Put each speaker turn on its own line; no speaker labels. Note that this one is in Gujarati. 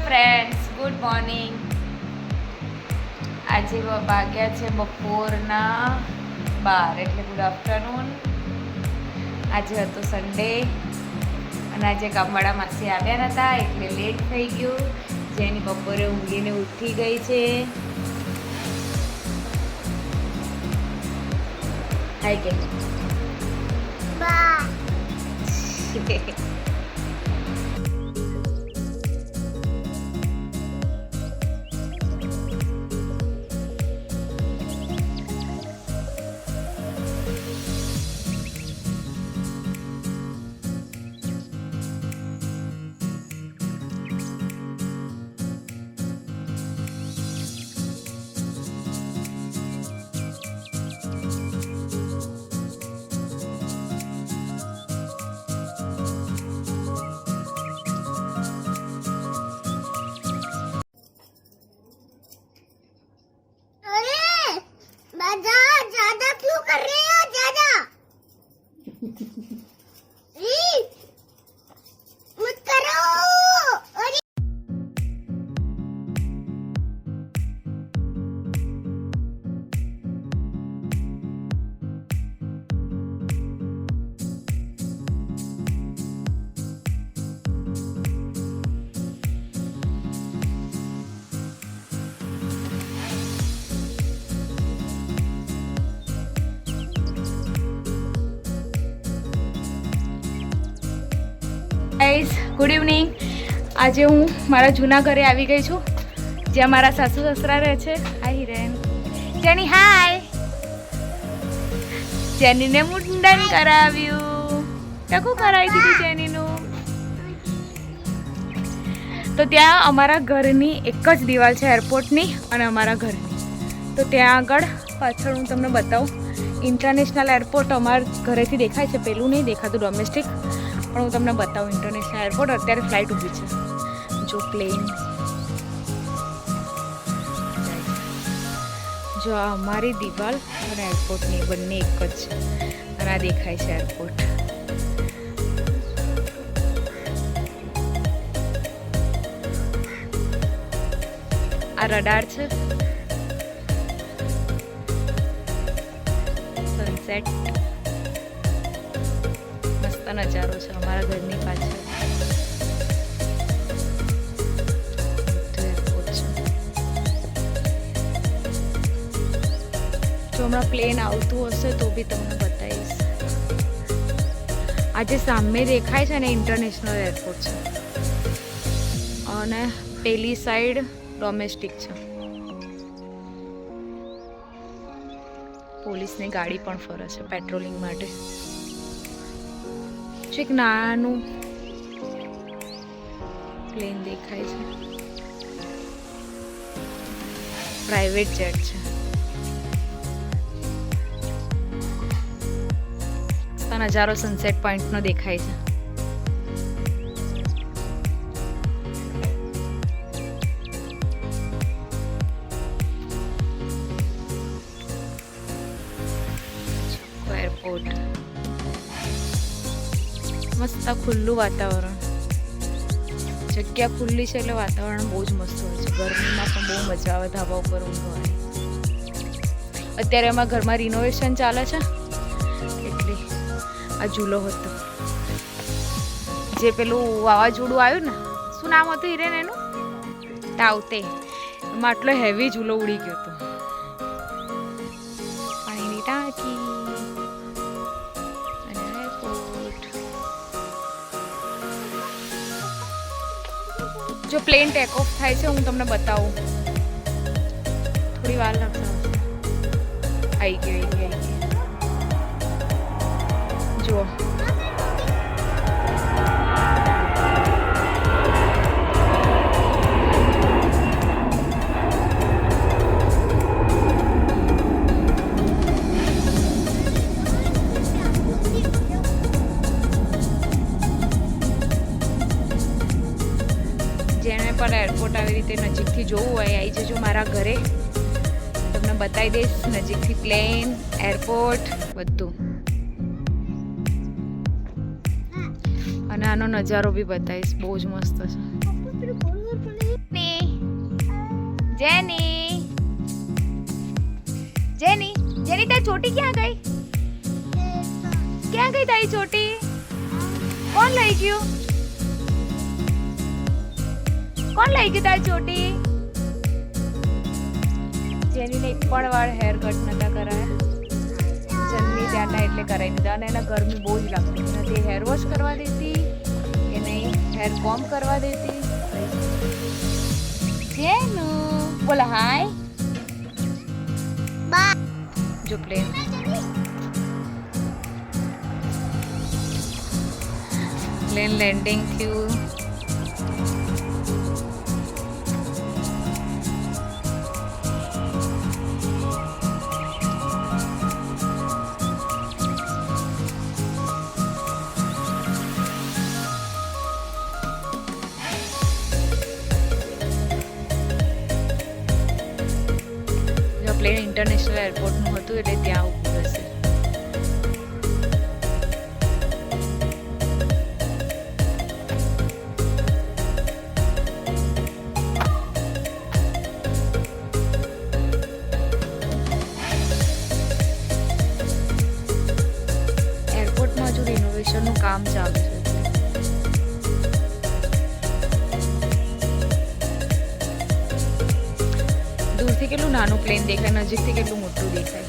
Friends, good morning. આજે વાગ્યા છે બપોરના 12 એટલે ગુડ આફ્ટરનૂન. આજે હતો સન્ડે અને આજે કામવાળા માસી આવ્યા નહોતા એટલે લેટ થઈ ગયું. જેની બપોરે ઊંઘીને ઉઠી ગઈ છે. હાય કે બા ज्यादा क्यों कर रहे हो ज्यादा मत करो. Guys, good evening. આજે હું મારા જૂના ઘરે આવી ગઈ છું જ્યાં મારા સાસુ સસરા રહે છે. હાય હિરેન. જેની હાય. જેનીને મુંડન કરાવ્યું. ટકું કરાવી દીધું જેનીનું. તો ત્યાં અમારા ઘરની એક જ દિવાલ છે એરપોર્ટની અને અમારા ઘરની. તો ત્યાં આગળ પાછળ હું તમને બતાવું. ઇન્ટરનેશનલ એરપોર્ટ અમારા ઘરેથી દેખાય છે. પેલું નહીં દેખાતું, ડોમેસ્ટિક. પણ હું તમને બતાવું ઇન્ટરનેશનલ એરપોર્ટ. અત્યારે ફ્લાઇટ ઊભી છે. જો પ્લેન, જો આ અમારી દિવાલ અને એરપોર્ટની બંને એક જ છે. અને આ દેખાય છે એરપોર્ટ. આ રડાર છે. સનસેટ મસ્ત નજારો છે અમારા ઘરની પાછળ. જો હમણાં પ્લેન આવતું હશે તો બી તમને બતાવીશ. આજે સામે દેખાય છે ને ઇન્ટરનેશનલ એરપોર્ટ છે અને પેલી સાઈડ ડોમેસ્ટિક છે. પોલીસની ગાડી પણ ફરે છે પેટ્રોલિંગ માટે. એક નાનું પ્લેન દેખાય છે. પ્રાઇવેટ જેટ છે. નજારો સનસેટ પોઈન્ટનો દેખાય છે. એરપોર્ટ મસ્ત ખુલ્લું વાતાવરણ. જગ્યા ખુલ્લી છે એટલે વાતાવરણ બહુ જ મસ્ત હોય છે. ગરમીમાં પણ બહુ મજા આવે ધાબા ઉપર ઊંઘવાની. અત્યારે એમાં ઘરમાં રિનોવેશન ચાલે છે એટલે આ ઝૂલો હતો. જે પેલું વાવાઝોડું આવ્યું ને, શું નામ હતું હિરેન એનું? તાવતે. એમાં આટલો હેવી ઝૂલો ઉડી ગયો હતો. પાણીની ટાંકી. જો પ્લેન ટેક ઓફ થાય છે હું તમને બતાવું. થોડી વાર લાગશે. આવી ગઈ. જુઓ જેને પણ એરપોર્ટ આવી રીતે નજીકથી જોવું હોય આવી જજો મારા ઘરે. તમને બતાવી દઈશ નજીકથી પ્લેન, એરપોર્ટ બધું. અને આનો નજારો બી બતાવીશ. બહુ જ મસ્ત છે. જેની જેની જેની તારી ચોટી ક્યાં ગઈ? ક્યાં ગઈ તારી ચોટી? કોણ લઈ ગયું? કોણ લઈ ગયું તારી ચોટી? જેનીને એક પણ વાર હેર કટ નતા કરાયા. જન્મી ત્યારના એટલે કરાવી દીધા અને એના ગરમી બહુ જ લાગતી હતી. તે હેર વોશ કરવા દેતી કે નહીં હેર કોમ કરવા દેતી. જેનુ બોલા હાય બા જો પ્લેન પ્લેન લેન્ડિંગ થયું. પ્લેન ઇન્ટરનેશનલ એરપોર્ટનું હતું એટલે ત્યાં ઊભું રહેશે. એરપોર્ટમાં હજુ રિનોવેશનનું કામ ચાલુ છે. દૂરથી કેટલું નાનું પ્લેન દેખાય, નજીકથી કેટલું મોટું દેખાય.